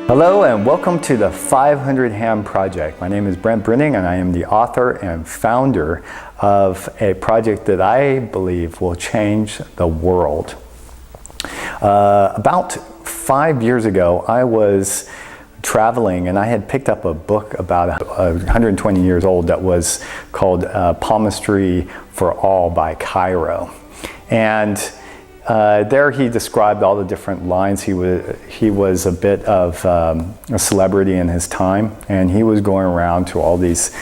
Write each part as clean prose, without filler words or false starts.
Hello and welcome to the 500 Ham Project. My name is Brent Brenning and I am the author and founder of a project that I believe will change the world. About 5 years ago, I was traveling and I had picked up a book about 120 years old that was called Palmistry for All by Cairo. And there he described all the different lines. He was a bit of a celebrity in his time, and he was going around to all these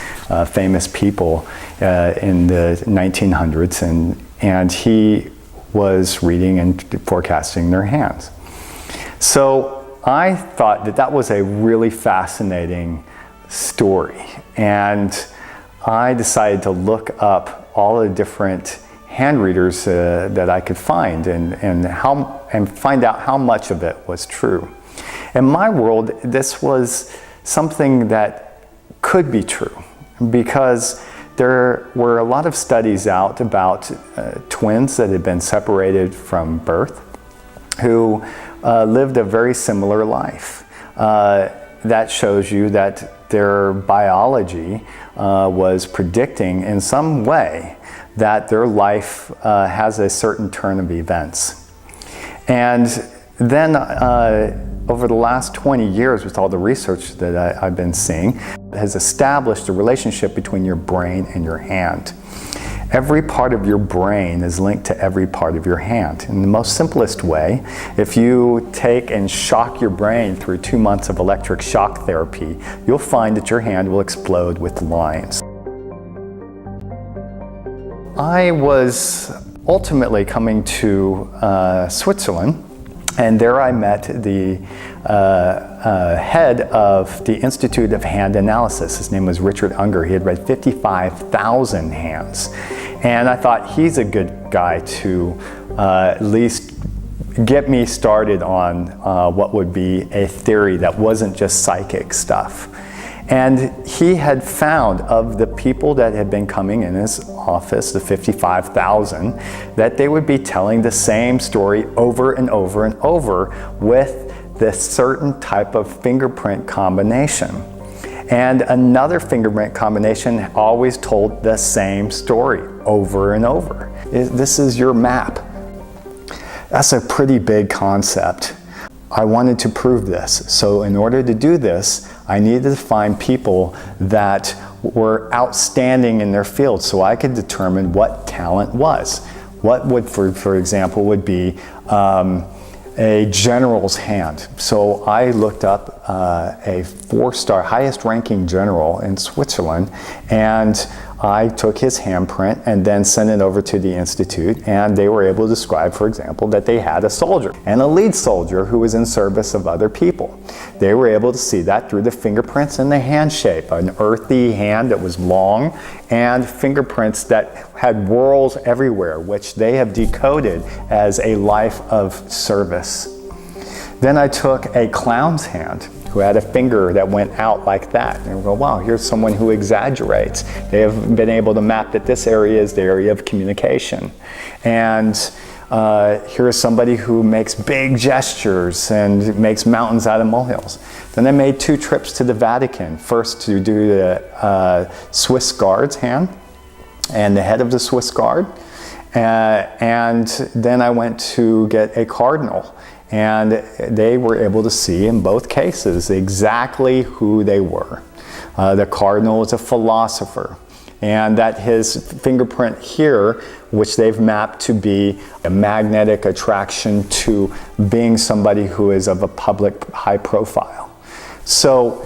famous people in the 1900s, and he was reading and forecasting their hands. So I thought that that was a really fascinating story, and I decided to look up all the different hand readers that I could find and find out how much of it was true. In my world, this was something that could be true because there were a lot of studies out about twins that had been separated from birth who lived a very similar life. That shows you that their biology was predicting in some way that their life has a certain turn of events. And then over the last 20 years, with all the research that I've been seeing, has established a relationship between your brain and your hand. Every part of your brain is linked to every part of your hand. In the most simplest way, if you take and shock your brain through 2 months of electric shock therapy, you'll find that your hand will explode with lines. I was ultimately coming to Switzerland, and there I met the head of the Institute of Hand Analysis. His name was Richard Unger. He had read 55,000 hands. And I thought he's a good guy to at least get me started on what would be a theory that wasn't just psychic stuff. And he had found, of the people that had been coming in his office, the 55,000, that they would be telling the same story over and over and over with this certain type of fingerprint combination. And another fingerprint combination always told the same story over and over. This is your map. That's a pretty big concept. I wanted to prove this. So in order to do this, I needed to find people that were outstanding in their field so I could determine what talent was. What would, for example, would be a general's hand. So I looked up a 4-star, highest ranking general in Switzerland, and I took his handprint and then sent it over to the Institute, and they were able to describe, for example, that they had a soldier and a lead soldier who was in service of other people. They were able to see that through the fingerprints and the hand shape, an earthy hand that was long and fingerprints that had whorls everywhere, which they have decoded as a life of service. Then I took a clown's hand who had a finger that went out like that. And we go, wow, here's someone who exaggerates. They have been able to map that this area is the area of communication. And here's somebody who makes big gestures and makes mountains out of molehills. Then I made 2 trips to the Vatican, first to do the Swiss Guard's hand and the head of the Swiss Guard. And then I went to get a cardinal. And they were able to see in both cases exactly who they were. The cardinal is a philosopher, and that his fingerprint here, which they've mapped to be a magnetic attraction to being somebody who is of a public high profile. So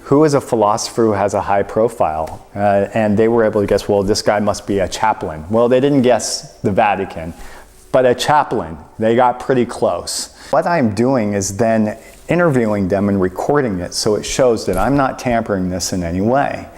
who is a philosopher who has a high profile? And they were able to guess, well, this guy must be a chaplain. Well, they didn't guess the Vatican, but a chaplain. They got pretty close. What I'm doing is then interviewing them and recording it so it shows that I'm not tampering this in any way.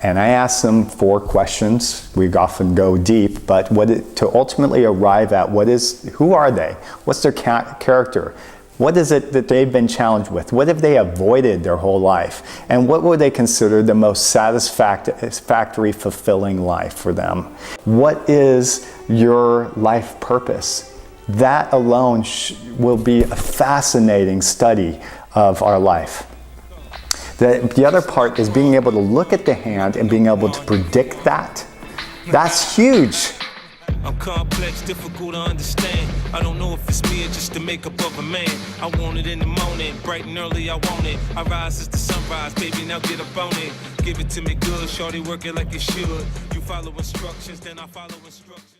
And I ask them 4 questions. We often go deep, but to ultimately arrive at who are they? What's their character? What is it that they've been challenged with? What have they avoided their whole life? And what would they consider the most satisfactory, fulfilling life for them? What is your life purpose? That alone will be a fascinating study of our life. The other part is being able to look at the hand and being able to predict that. That's huge. I'm complex, difficult to understand. I don't know if it's me or just the makeup of a man. I want it in the morning, bright and early, I want it. I rise as the sunrise, baby, now get up on it. Give it to me good, shorty, work it like it should. You follow instructions, then I follow instructions.